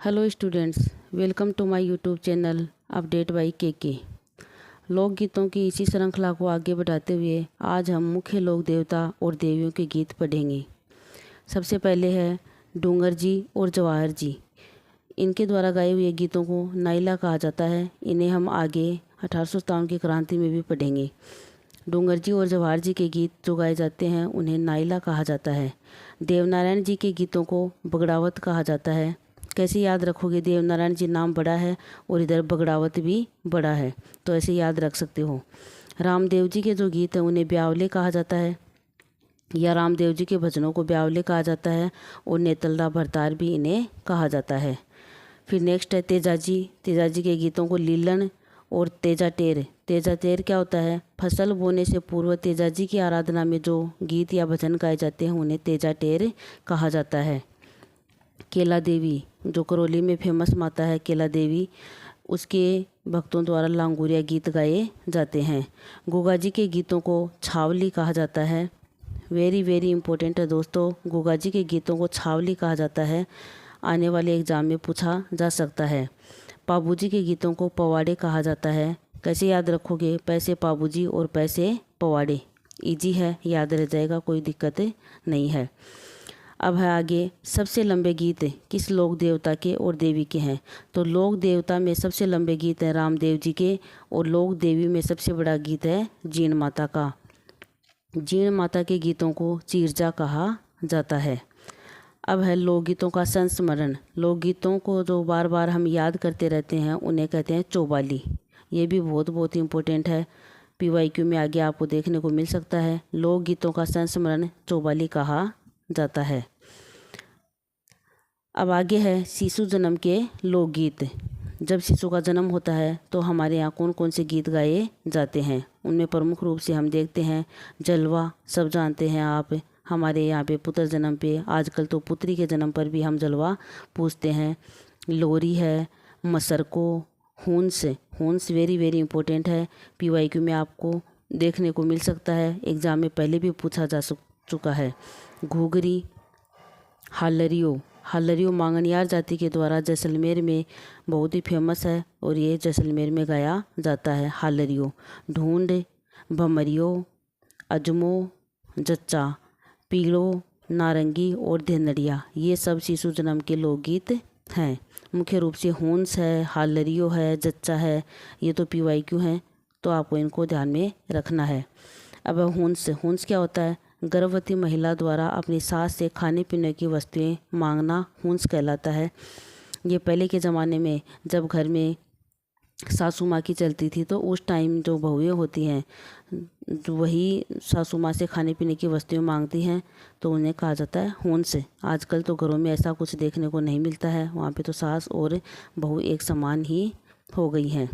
Hello students, welcome to my YouTube channel update by K. लोकगीतों की इसी श्रृंखला को आगे बढ़ाते हुए आज हम मुख्य लोक देवता और देवियों के गीत पढ़ेंगे। सबसे पहले है डूंगर जी और जवाहर जी। इनके द्वारा गाए हुए गीतों को नाइला कहा जाता है। इन्हें हम आगे 1857 की क्रांति में भी पढ़ेंगे। डूंगर जी और जवाहर जी के गीत जो गाए जाते हैं उन्हें नाइला कहा जाता है। देवनारायण जी के गीतों को बगड़ावत कहा जाता है। कैसे याद रखोगे? देवनारायण जी नाम बड़ा है और इधर बगड़ावत भी बड़ा है, तो ऐसे याद रख सकते हो। रामदेव जी के जो गीत हैं उन्हें ब्यावले कहा जाता है, या रामदेव जी के भजनों को ब्यावले कहा जाता है, और नेतलदा भरतार भी इन्हें कहा जाता है। फिर नेक्स्ट है तेजा जी। तेजा जी के गीतों को लीलन और तेजा टेर। तेजा टेर क्या होता है? फसल बोने से पूर्व तेजा जी की आराधना में जो गीत या भजन गाए जाते हैं उन्हें तेजा टेर कहा जाता है। केला देवी जो करौली में फेमस माता है, केला देवी, उसके भक्तों द्वारा लांगुरिया गीत गाए जाते हैं। गोगा जी के गीतों को छावली कहा जाता है। वेरी वेरी इंपॉर्टेंट है दोस्तों, गोगा जी के गीतों को छावली कहा जाता है। आने वाले एग्जाम में पूछा जा सकता है। पाबूजी के गीतों को पवाड़े कहा जाता है। कैसे याद रखोगे? पैसे पाबूजी और पैसे पवाड़े। इजी है, याद रह जाएगा, कोई दिक्कत नहीं है। अब है आगे सबसे लंबे गीत किस लोक देवता के और देवी के हैं। तो लोक देवता में सबसे लंबे गीत हैं रामदेव जी के, और लोक देवी में सबसे बड़ा गीत है जीण माता का। जीण माता के गीतों को चीरजा कहा जाता है। अब है लोकगीतों का संस्मरण। लोकगीतों को जो बार बार हम याद करते रहते हैं उन्हें कहते हैं चौबाली। ये भी बहुत इम्पोर्टेंट है, PYQ में आगे आपको देखने को मिल सकता है। लोकगीतों का संस्मरण चौबाली कहा जाता है। अब आगे है शिशु जन्म के लोकगीत। जब शिशु का जन्म होता है तो हमारे यहाँ कौन कौन से गीत गाए जाते हैं, उनमें प्रमुख रूप से हम देखते हैं जलवा। सब जानते हैं आप, हमारे यहाँ पे पुत्र जन्म पे, आजकल तो पुत्री के जन्म पर भी हम जलवा पूछते हैं। लोरी है, मसरको, हूंस। हूंस वेरी वेरी इंपॉर्टेंट है, PYQ में आपको देखने को मिल सकता है, एग्जाम में पहले भी पूछा जा चुका है। घूगरी, हालरियो। हालरियो मांगनियार जाति के द्वारा जैसलमेर में बहुत ही फेमस है और ये जैसलमेर में गाया जाता है हालरियो। ढूंढ, भमरियो, अजमो, जच्चा, पीलो, नारंगी और धेनड़िया, ये सब शिशु जन्म के लोकगीत हैं। मुख्य रूप से हूंस है, हालरियो है, जच्चा है, ये तो PYQ हैं, तो आपको इनको ध्यान में रखना है। अब हूंस। हूंस क्या होता है? गर्भवती महिला द्वारा अपनी सास से खाने पीने की वस्तुएं मांगना हूंस कहलाता है। ये पहले के ज़माने में जब घर में सासू माँ की चलती थी तो उस टाइम जो बहुएं होती हैं वही सासू माँ से खाने पीने की वस्तुएं मांगती हैं, तो उन्हें कहा जाता है हूंस। आजकल तो घरों में ऐसा कुछ देखने को नहीं मिलता है, वहाँ पे तो सास और बहू एक समान ही हो गई हैं।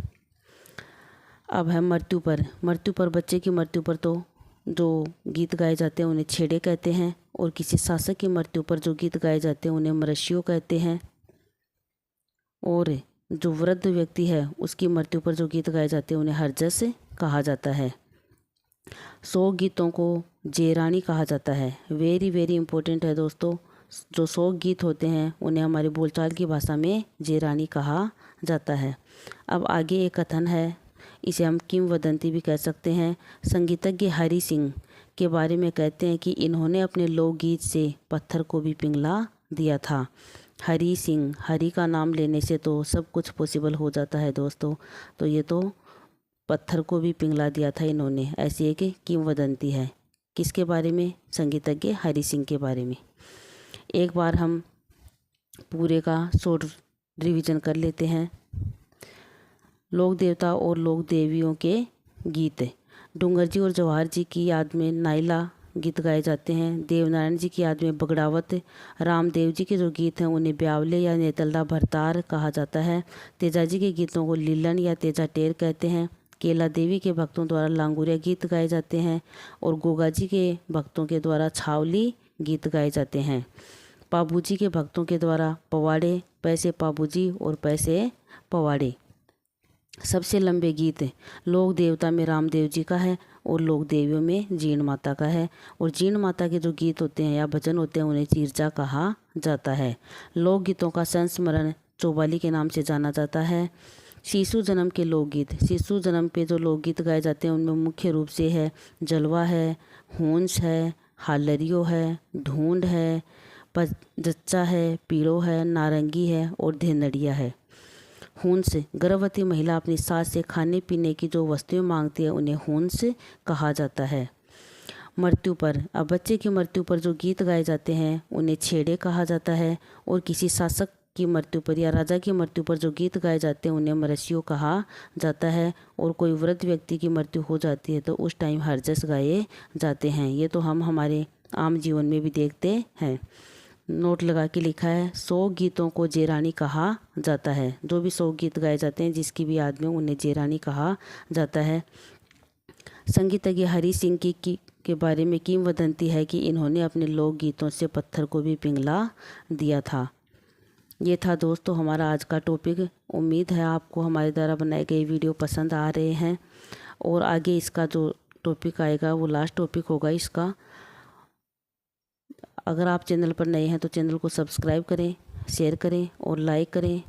अब है मृत्यु पर। मृत्यु पर, बच्चे की मृत्यु पर तो जो गीत गाए जाते हैं उन्हें छेड़े कहते हैं, और किसी शासक की मृत्यु पर जो गीत गाए जाते हैं उन्हें मृष्यो कहते हैं, और जो वृद्ध व्यक्ति है उसकी मृत्यु पर जो गीत गाए जाते हैं उन्हें हरजस कहा जाता है। शोक गीतों को जेरानी कहा जाता है। वेरी वेरी इंपॉर्टेंट है दोस्तों, जो शोक गीत होते हैं उन्हें हमारी बोलचाल की भाषा में जेरानी कहा जाता है। अब आगे एक कथन है, इसे हम किंवदंती भी कह सकते हैं। संगीतज्ञ हरि सिंह के बारे में कहते हैं कि इन्होंने अपने लोकगीत से पत्थर को भी पिघला दिया था। हरि सिंह, हरि का नाम लेने से तो सब कुछ पॉसिबल हो जाता है दोस्तों, तो ये तो पत्थर को भी पिघला दिया था इन्होंने, ऐसी एक किंवदंती है। किसके बारे में? संगीतज्ञ हरि सिंह के बारे में। एक बार हम पूरे का शॉर्ट रिवीजन कर लेते हैं। लोक देवता और लोक देवियों के गीत। डूंगर जी और जवाहर जी की याद में नाइला गीत गाए जाते हैं। देवनारायण जी की याद में बगड़ावत। रामदेव जी के जो गीत हैं उन्हें ब्यावले या नेतलदा भरतार कहा जाता है। तेजा जी के गीतों को लीलन या तेजा टेर कहते हैं। केला देवी के भक्तों द्वारा लांगुरिया गीत गाए जाते हैं, और गोगा जी के भक्तों के द्वारा छावली गीत गाए जाते हैं। पाबूजी के भक्तों के द्वारा पवाड़े, पैसे पाबूजी और पैसे पवाड़े। सबसे लंबे गीत लोक देवता में रामदेव जी का है, और लोक देवियों में जीण माता का है। और जीण माता के जो गीत होते हैं या भजन होते हैं उन्हें चीरजा कहा जाता है। लोकगीतों का संस्मरण चौबाली के नाम से जाना जाता है। शिशु जन्म के लोकगीत, शिशु जन्म पे जो लोकगीत गाए जाते हैं उनमें मुख्य रूप से है जलवा है, हूंस है, हालरियो है, ढूंढ है, जच्चा है, पीड़ो है, नारंगी है और धेनड़िया है। हूंस, गर्भवती महिला अपनी सास से खाने पीने की जो वस्तुएं मांगती है उन्हें हूंस कहा जाता है। मृत्यु पर, अब बच्चे की मृत्यु पर जो गीत गाए जाते हैं उन्हें छेड़े कहा जाता है। और किसी शासक की मृत्यु पर या राजा की मृत्यु पर जो गीत गाए जाते हैं उन्हें मरसियो कहा जाता है। और कोई वृद्ध व्यक्ति की मृत्यु हो जाती है तो उस टाइम हरजस गाए जाते हैं। ये तो हम हमारे आम जीवन में भी देखते हैं। नोट लगा के लिखा है 100 गीतों को जेरानी कहा जाता है। जो भी 100 गीत गाए जाते हैं जिसकी भी याद में उन्हें जेरानी कहा जाता है। संगीतज्ञ हरि सिंह के बारे में किंवदंती है कि इन्होंने अपने लोकगीतों से पत्थर को भी पिघला दिया था। ये था दोस्तों हमारा आज का टॉपिक। उम्मीद है आपको हमारे द्वारा बनाए गए वीडियो पसंद आ रहे हैं और आगे इसका जो टॉपिक आएगा वो लास्ट टॉपिक होगा इसका। अगर आप चैनल पर नए हैं तो चैनल को सब्सक्राइब करें, शेयर करें और लाइक करें।